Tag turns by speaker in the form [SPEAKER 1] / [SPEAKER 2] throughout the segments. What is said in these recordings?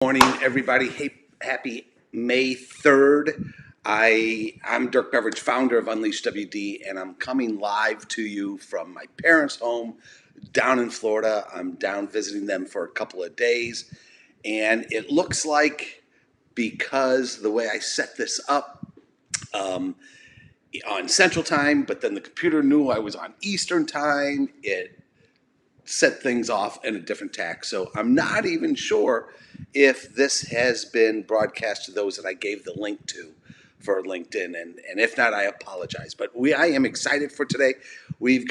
[SPEAKER 1] Morning, everybody. Hey, happy May 3rd. I'm Dirk Beveridge, founder of Unleash WD, and I'm coming live to you from my parents' home down in Florida. I'm down visiting them for a couple of days, and it looks like, because the way I set this up on Central Time, but then the computer knew I was on Eastern Time, it set things off in a different tack. So I'm not even sure if this has been broadcast to those that I gave the link to for LinkedIn, and if not, I apologize. But I am excited for today. We're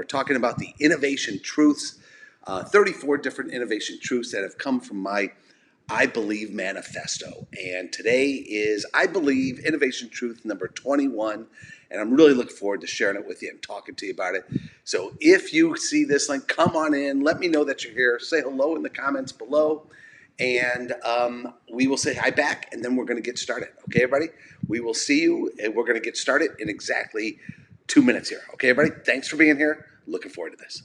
[SPEAKER 1] talking about the innovation truths, 34 different innovation truths that have come from my I Believe manifesto. And today is, I believe, innovation truth number 21. And I'm really looking forward to sharing it with you and talking to you about it. So if you see this link, come on in. Let me know that you're here. Say hello in the comments below. And we will say hi back, and then we're going to get started. Okay, everybody? We will see you, and we're going to get started in exactly 2 minutes here. Okay, everybody? Thanks for being here. Looking forward to this.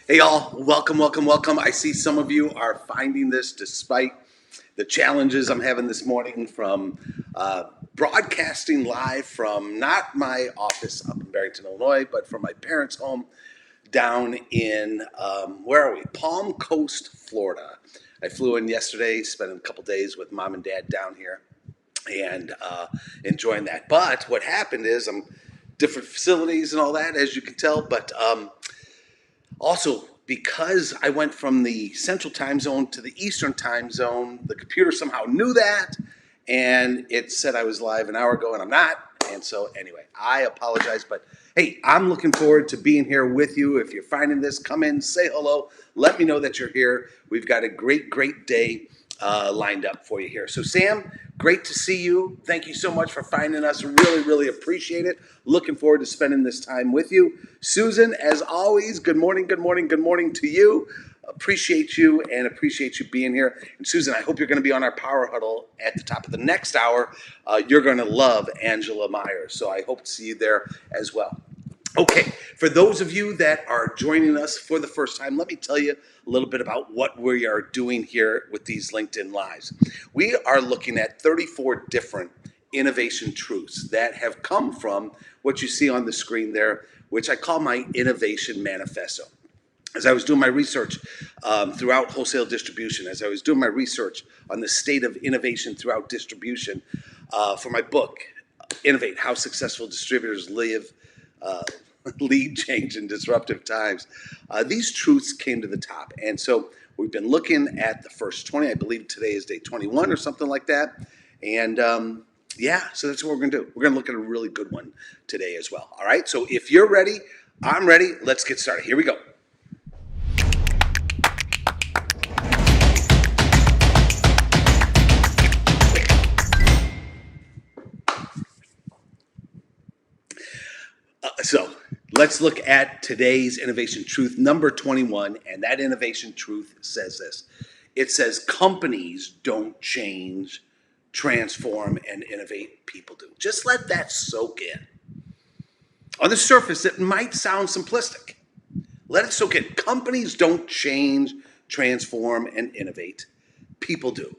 [SPEAKER 1] Hey, y'all. Welcome, welcome, welcome. I see some of you are finding this despite the challenges I'm having this morning from broadcasting live from not my office up in Barrington, Illinois, but from my parents' home down in, where are we? Palm Coast, Florida. I flew in yesterday, spent a couple days with mom and dad down here, and enjoying that. But what happened is different facilities and all that, as you can tell, but also, because I went from the Central Time Zone to the Eastern Time Zone, the computer somehow knew that, and it said I was live an hour ago, and I'm not. And so, anyway, I apologize. But, hey, I'm looking forward to being here with you. If you're finding this, come in, say hello. Let me know that you're here. We've got a great, great day lined up for you here. So, Sam, great to see you. Thank you so much for finding us. Really, really appreciate it. Looking forward to spending this time with you. Susan, as always, good morning, good morning, good morning to you. Appreciate you and appreciate you being here. And Susan, I hope you're going to be on our Power Huddle at the top of the next hour. You're going to love Angela Myers. So I hope to see you there as well. Okay, for those of you that are joining us for the first time, let me tell you a little bit about what we are doing here with these LinkedIn Lives. We are looking at 34 different innovation truths that have come from what you see on the screen there, which I call my innovation manifesto. As I was doing my research throughout wholesale distribution, as I was doing my research on the state of innovation throughout distribution for my book, Innovate, How Successful Distributors Live lead change in disruptive times. These truths came to the top. And so we've been looking at the first 20. I believe today is day 21 or something like that. And so that's what we're going to do. We're going to look at a really good one today as well. All right. So if you're ready, I'm ready. Let's get started. Here we go. So let's look at today's innovation truth number 21. And that innovation truth says this. It says companies don't change, transform, and innovate. People do. Just let that soak in. On the surface, it might sound simplistic. Let it soak in. Companies don't change, transform, and innovate. People do.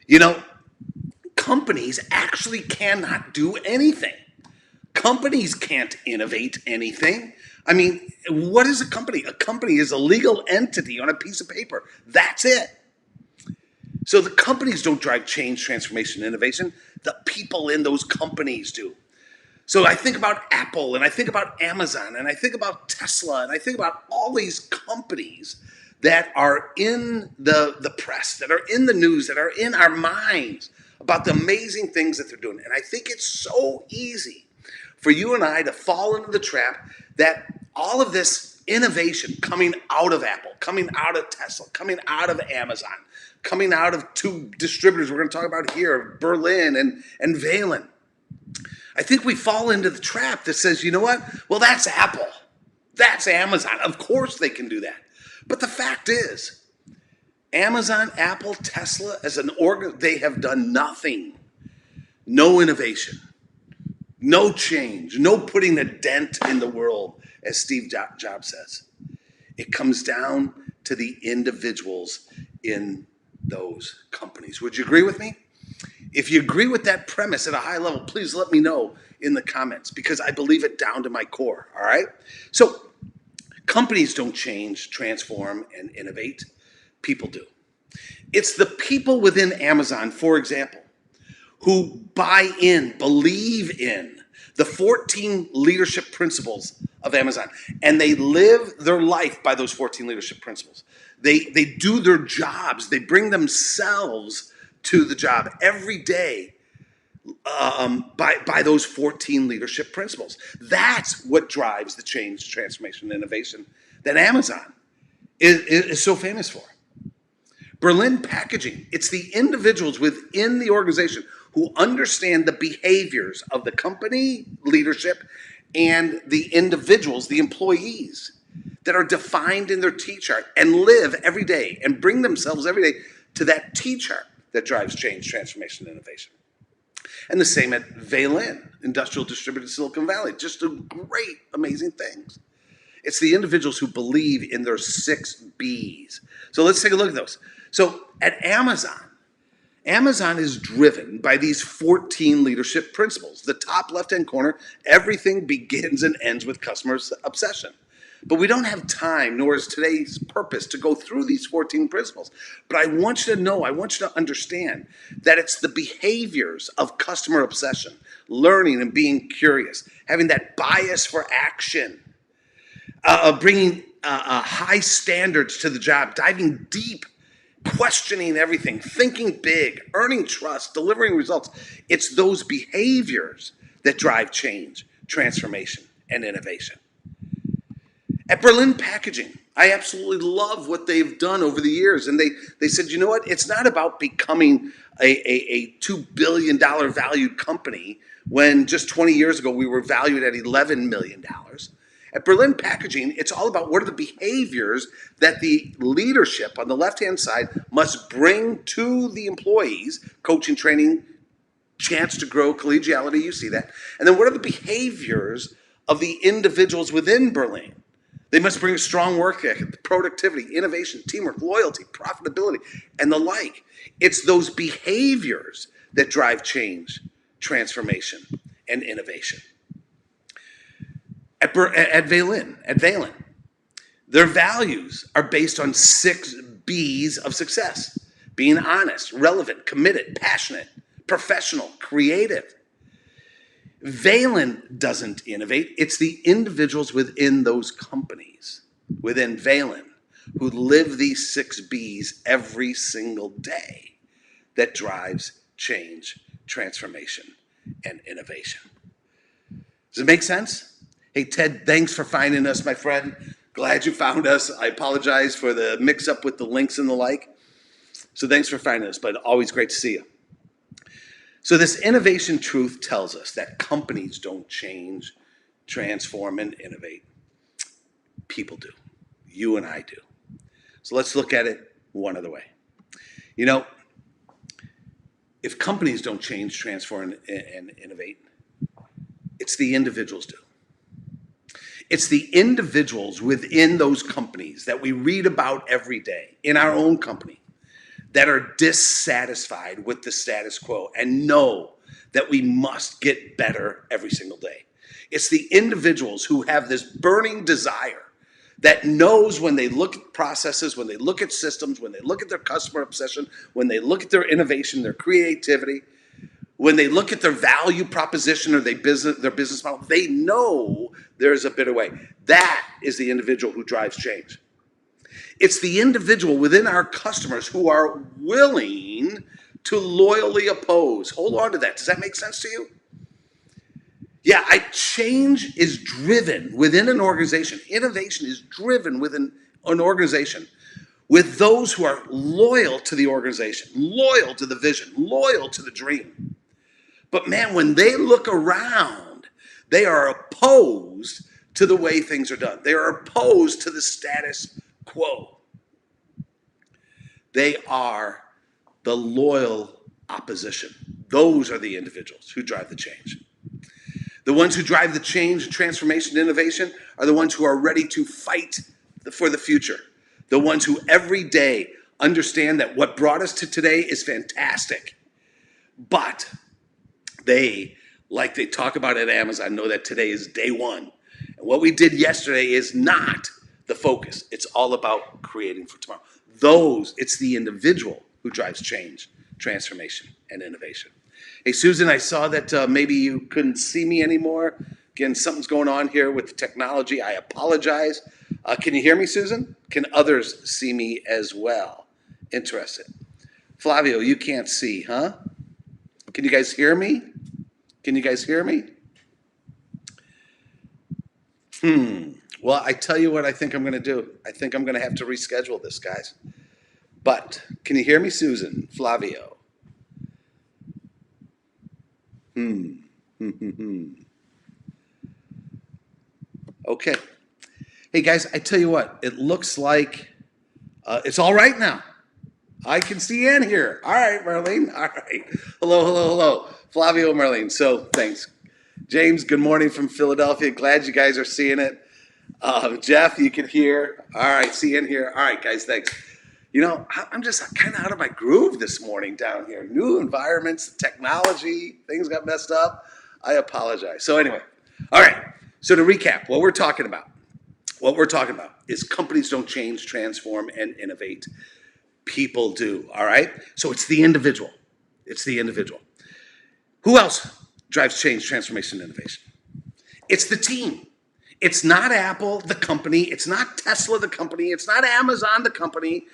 [SPEAKER 1] You know, companies actually cannot do anything. Companies can't innovate anything. I mean, what is a company? A company is a legal entity on a piece of paper. That's it. So the companies don't drive change, transformation, innovation. The people in those companies do. So I think about Apple, and I think about Amazon, and I think about Tesla, and I think about all these companies that are in the press, that are in the news, that are in our minds about the amazing things that they're doing. And I think it's so easy for you and I to fall into the trap that all of this innovation coming out of Apple, coming out of Tesla, coming out of Amazon, coming out of two distributors we're going to talk about here, Berlin and Valen. I think we fall into the trap that says, you know what? Well, that's Apple. That's Amazon. Of course they can do that. But the fact is, Amazon, Apple, Tesla, as an organ, they have done nothing. No innovation. No change, no putting a dent in the world, as Steve Jobs says. It comes down to the individuals in those companies. Would you agree with me? If you agree with that premise at a high level, please let me know in the comments, because I believe it down to my core, all right? So companies don't change, transform, and innovate. People do. It's the people within Amazon, for example, who buy in, believe in the 14 leadership principles of Amazon, and they live their life by those 14 leadership principles. They do their jobs. They bring themselves to the job every day by those 14 leadership principles. That's what drives the change, transformation, and innovation that Amazon is so famous for. Berlin Packaging, it's the individuals within the organization who understand the behaviors of the company leadership and the individuals, the employees, that are defined in their T-chart and live every day and bring themselves every day to that T-chart that drives change, transformation, and innovation. And the same at Valen, industrial distributor in Silicon Valley, just do great, amazing things. It's the individuals who believe in their 6 B's. So let's take a look at those. So at Amazon is driven by these 14 leadership principles. The top left-hand corner, everything begins and ends with customer obsession. But we don't have time, nor is today's purpose, to go through these 14 principles. But I want you to know, I want you to understand that it's the behaviors of customer obsession, learning and being curious, having that bias for action, bringing high standards to the job, diving deep, questioning everything, thinking big, earning trust, delivering results. It's those behaviors that drive change, transformation, and innovation. At Berlin Packaging, I absolutely love what they've done over the years. And they said, you know what? It's not about becoming a $2 billion valued company when just 20 years ago we were valued at $11 million. At Berlin Packaging, it's all about what are the behaviors that the leadership on the left-hand side must bring to the employees, coaching, training, chance to grow, collegiality, you see that. And then what are the behaviors of the individuals within Berlin? They must bring a strong work ethic, productivity, innovation, teamwork, loyalty, profitability, and the like. It's those behaviors that drive change, transformation, and innovation. At Valen, their values are based on 6 B's of success: being honest, relevant, committed, passionate, professional, creative. Valen doesn't innovate. It's the individuals within those companies, within Valen, who live these 6 Bs every single day that drives change, transformation, and innovation. Does it make sense? Hey, Ted, thanks for finding us, my friend. Glad you found us. I apologize for the mix-up with the links and the like. So thanks for finding us, but always great to see you. So this innovation truth tells us that companies don't change, transform, and innovate. People do. You and I do. So let's look at it one other way. You know, if companies don't change, transform, and innovate, it's the individuals do. It's the individuals within those companies that we read about every day in our own company that are dissatisfied with the status quo and know that we must get better every single day. It's the individuals who have this burning desire that knows when they look at processes, when they look at systems, when they look at their customer obsession, when they look at their innovation, their creativity, when they look at their value proposition or their business model, they know there's a better way. That is the individual who drives change. It's the individual within our customers who are willing to loyally oppose. Hold on to that. Does that make sense to you? Yeah, change is driven within an organization. Innovation is driven within an organization with those who are loyal to the organization, loyal to the vision, loyal to the dream. But man, when they look around, they are opposed to the way things are done. They are opposed to the status quo. They are the loyal opposition. Those are the individuals who drive the change. The ones who drive the change, transformation, innovation are the ones who are ready to fight for the future. The ones who every day understand that what brought us to today is fantastic. But they, like they talk about at Amazon, know that today is day one. And what we did yesterday is not the focus. It's all about creating for tomorrow. It's the individual who drives change, transformation, and innovation. Hey, Susan, I saw that maybe you couldn't see me anymore. Again, something's going on here with the technology. I apologize. Can you hear me, Susan? Can others see me as well? Interested. Flavio, you can't see, huh? Can you guys hear me? Can you guys hear me? Well, I tell you what I think I'm going to do. I think I'm going to have to reschedule this, guys. But can you hear me, Susan? Flavio? Okay. Hey, guys, I tell you what. It looks like it's all right now. I can see Ann here. All right, Marlene. All right. Hello. Flavio, Marlene. So, thanks. James, good morning from Philadelphia. Glad you guys are seeing it. Jeff, you can hear. All right, see Ann here. All right, guys, thanks. You know, I'm just kind of out of my groove this morning down here. New environments, technology, things got messed up. I apologize. So anyway, all right. So to recap, what we're talking about is companies don't change, transform, and innovate. People do, all right? So it's the individual. It's the individual. Who else drives change, transformation, and innovation? It's the team. It's not Apple, the company. It's not Tesla, the company. It's not Amazon, the company.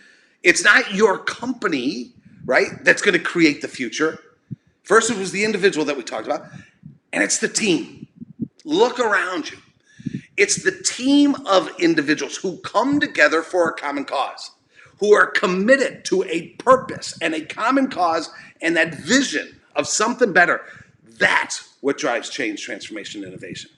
[SPEAKER 1] It's not your company, right, that's going to create the future. First, it was the individual that we talked about, and it's the team. Look around you. It's the team of individuals who come together for a common cause, who are committed to a purpose and a common cause and that vision of something better. That's what drives change, transformation, innovation.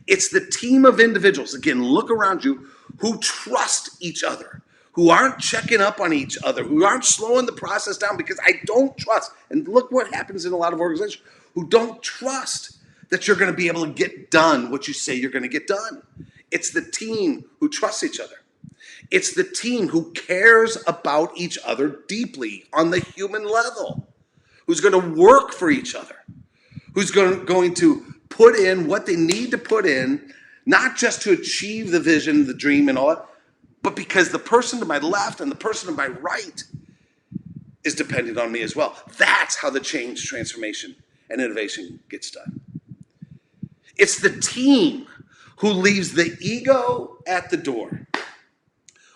[SPEAKER 1] It's the team of individuals, again, look around you, who trust each other, who aren't checking up on each other, who aren't slowing the process down because I don't trust. And look what happens in a lot of organizations, who don't trust that you're going to be able to get done what you say you're going to get done. It's the team who trusts each other. It's the team who cares about each other deeply on the human level, who's going to work for each other, who's going to put in what they need to put in, not just to achieve the vision, the dream, and all that, but because the person to my left and the person to my right is dependent on me as well. That's how the change, transformation, and innovation gets done. It's the team who leaves the ego at the door,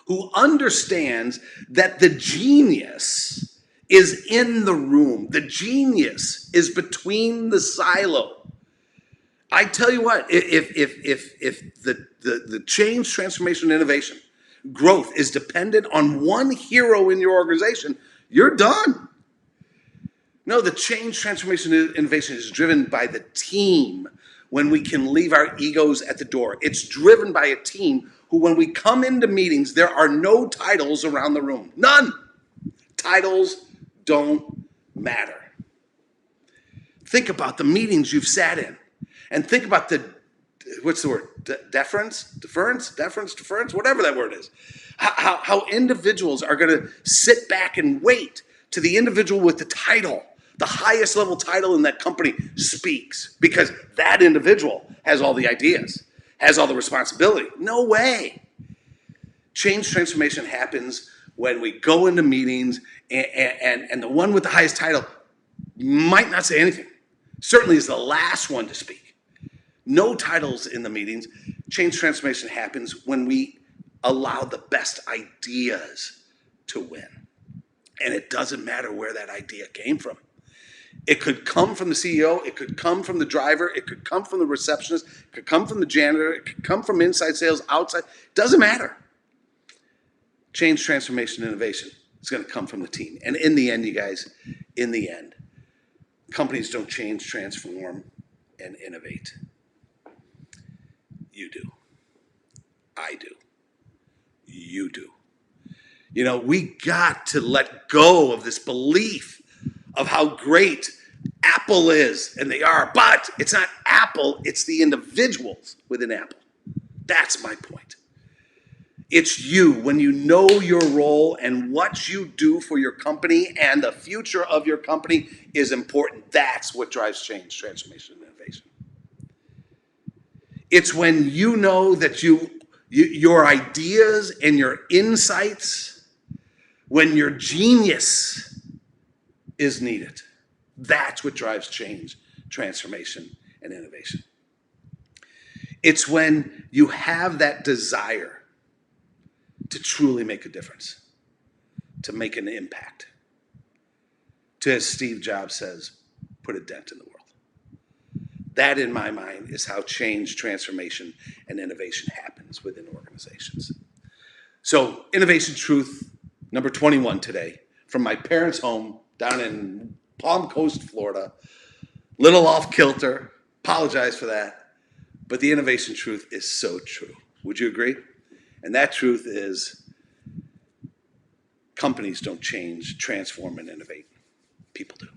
[SPEAKER 1] who understands that the genius is in the room. The genius is between the silo. I tell you what, if the change, transformation, innovation, growth is dependent on one hero in your organization, you're done. No, the change, transformation, innovation is driven by the team when we can leave our egos at the door. It's driven by a team who, when we come into meetings, there are no titles around the room. None. Titles don't matter. Think about the meetings you've sat in, and think about the, what's the word? Deference, whatever that word is. How individuals are going to sit back and wait to the individual with the title, the highest level title in that company, speaks, because that individual has all the ideas, has all the responsibility. No way. Change transformation happens when we go into meetings and the one with the highest title might not say anything. Certainly is the last one to speak. No titles in the meetings. Change transformation happens when we allow the best ideas to win. And it doesn't matter where that idea came from. It could come from the CEO, it could come from the driver, it could come from the receptionist, it could come from the janitor, it could come from inside sales, outside. Doesn't matter. Change, transformation, innovation is going to come from the team. And in the end, you guys, in the end, companies don't change, transform, and innovate. You do. I do. You do. You know, we got to let go of this belief of how great Apple is, and they are, but it's not Apple, it's the individuals within Apple. That's my point. It's you, when you know your role and what you do for your company and the future of your company is important. That's what drives change, transformation, and innovation. It's when you know that your ideas and your insights, when your genius is needed. That's what drives change, transformation, and innovation. It's when you have that desire to truly make a difference, to make an impact, to, as Steve Jobs says, put a dent in the world. That, in my mind, is how change, transformation, and innovation happens within organizations. So, Innovation Truth, number 21 today, from my parents' home down in Palm Coast, Florida. Little off kilter, apologize for that, but the innovation truth is so true. Would you agree? And that truth is companies don't change, transform, and innovate. People do.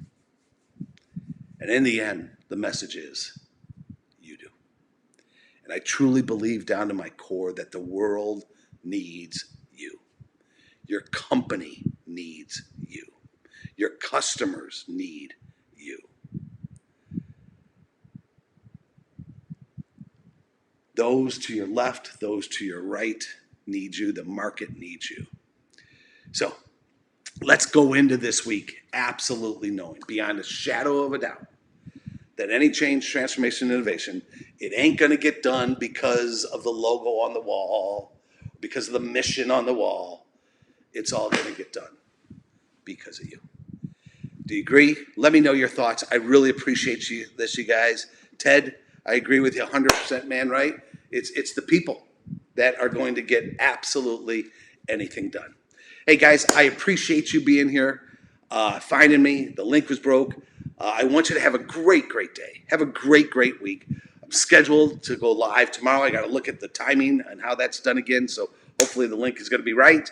[SPEAKER 1] And in the end, the message is you do. And I truly believe down to my core that the world needs you. Your company needs you. Your customers need you. Those to your left, those to your right need you. The market needs you. So let's go into this week absolutely knowing, beyond a shadow of a doubt, that any change, transformation, innovation, it ain't going to get done because of the logo on the wall, because of the mission on the wall. It's all going to get done because of you. Do you agree? Let me know your thoughts. I really appreciate you guys. Ted, I agree with you 100%, man, right? It's the people that are going to get absolutely anything done. Hey, guys, I appreciate you being here, finding me. The link was broke. I want you to have a great, great day. Have a great, great week. I'm scheduled to go live tomorrow. I got to look at the timing and how that's done again, so hopefully the link is going to be right.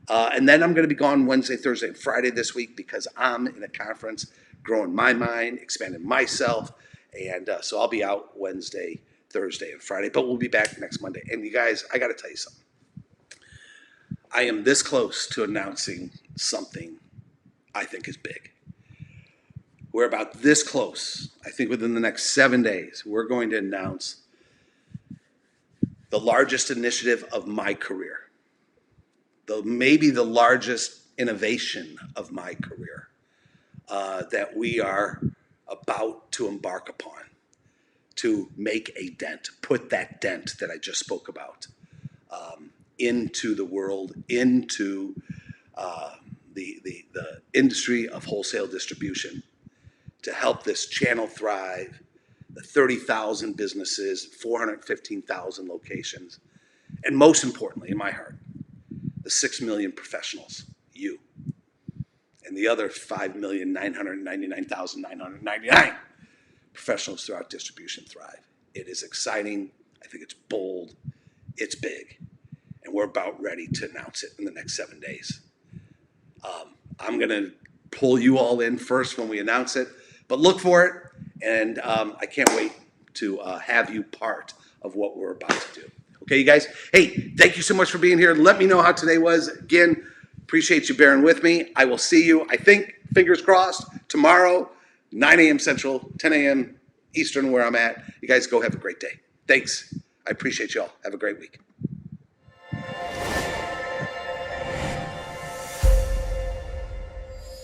[SPEAKER 1] And then I'm going to be gone Wednesday, Thursday, and Friday this week because I'm in a conference growing my mind, expanding myself. And so I'll be out Wednesday, Thursday, and Friday. But we'll be back next Monday. And you guys, I got to tell you something. I am this close to announcing something I think is big. We're about this close. I think within the next 7 days, we're going to announce the largest initiative of my career. Maybe the largest innovation of my career that we are about to embark upon to make a dent, put that dent that I just spoke about into the world, into the industry of wholesale distribution, to help this channel thrive, the 30,000 businesses, 415,000 locations, and most importantly, in my heart, the 6 million professionals, you, and the other 5,999,999 professionals throughout distribution thrive. It is exciting. I think it's bold. It's big. And we're about ready to announce it in the next 7 days. I'm going to pull you all in first when we announce it, but look for it. And I can't wait to have you part of what we're about to do. Okay, you guys? Hey, thank you so much for being here. Let me know how today was. Again, appreciate you bearing with me. I will see you, I think, fingers crossed, tomorrow, 9 a.m. Central, 10 a.m. Eastern, where I'm at. You guys go have a great day. Thanks. I appreciate you all. Have a great week.